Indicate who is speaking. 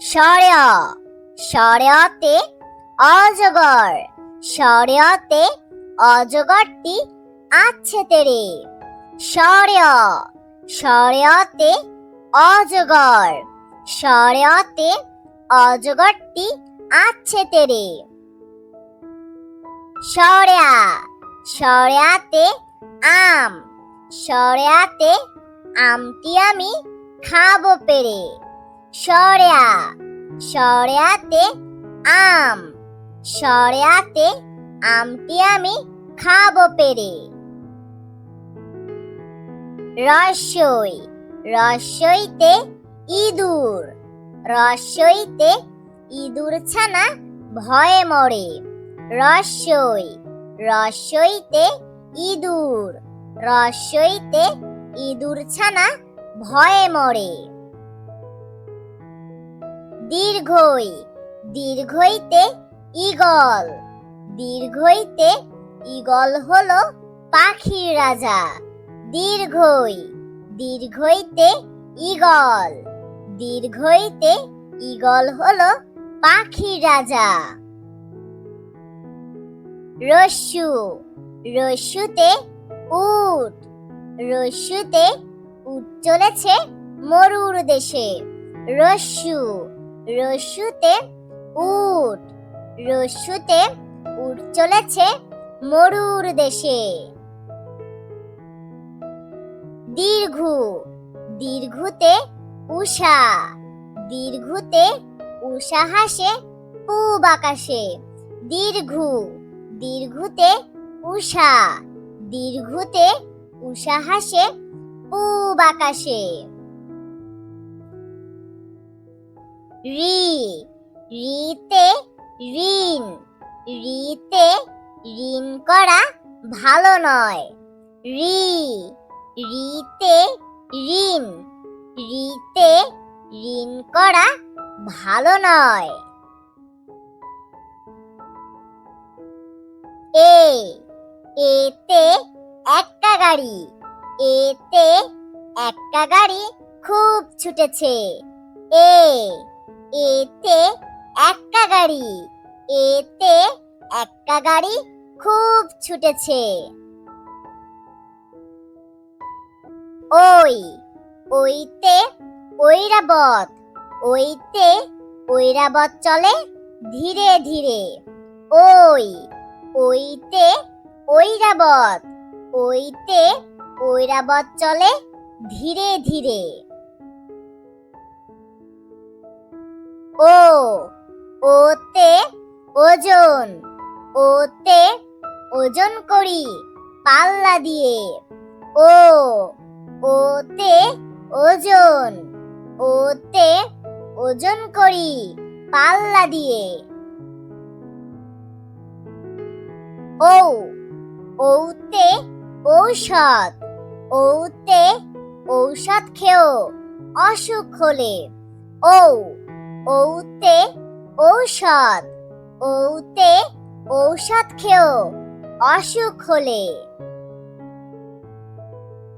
Speaker 1: সরেয়া সরেয়াতে অজগর সরেয়াতে অজগরটি আছে তেরে সরেয়া সরেয়াতে অজগর সরেয়াতে অজগরটি আছে তেরে সরেয়া সরেয়াতে আম সরেয়াতে আমটি আমি খাবো পেরে সরেয়া সরেয়াতে আম সরেয়াতে আমটি আমি খাবো পেরে রস্যই রস্যইতে ইঁদুর রস্যইতে ইঁদুর ছানা ভয়ে মরে রস্যই রস্যইতে ইঁদুর রস্যইতে ইঁদুর ছানা ভয়ে মরে দীর্ঘই দীর্ঘইতে ঈগল দীর্ঘইতে ঈগল হলো পাখির রাজা দীর্ঘই দীর্ঘইতে ঈগল দীর্ঘইতে ঈগল হলো পাখির রাজা রস্যু রস্যুতে উট রস্যুতে উট চলেছে মরুর দেশে রস্যু রস্যুতে উট রস্যুতে উট চলেছে মরুর দেশে দীর্ঘু দীর্ঘুতে উষা দীর্ঘুতে উষা হাসে পূব আকাশে দীর্ঘু দীর্ঘুতে উষা দীর্ঘুতে উষা হাসে পূব আকাশে রি রিতে ঋণ রিতে ঋণ করা ভালো নয় রি রিতে ঋণ রিতে ঋণ করা ভালো নয় এতে একটা গাড়ি এতে একটা গাড়ি খুব ছুটেছে এতে একটা গাড়ি এতে একটা গাড়ি খুব ছুটেছে ওই ওইতে ঐরাবত ওইতে ঐরাবত চলে ধীরে ধীরে ওই ওইতে ঐরাবত ওইতে ঐরাবত চলে ধীরে ধীরে ওতে ওজন ওতে ওজন করি পাল্লা দিয়ে ওতে ওজন ওতে ওজন করি পাল্লা দিয়ে ওতে ঔষধ ওতে ঔষধ খেও অসুখ হলে ওতে ঔষধ ওতে ঔষধ খেও অসুখ হলে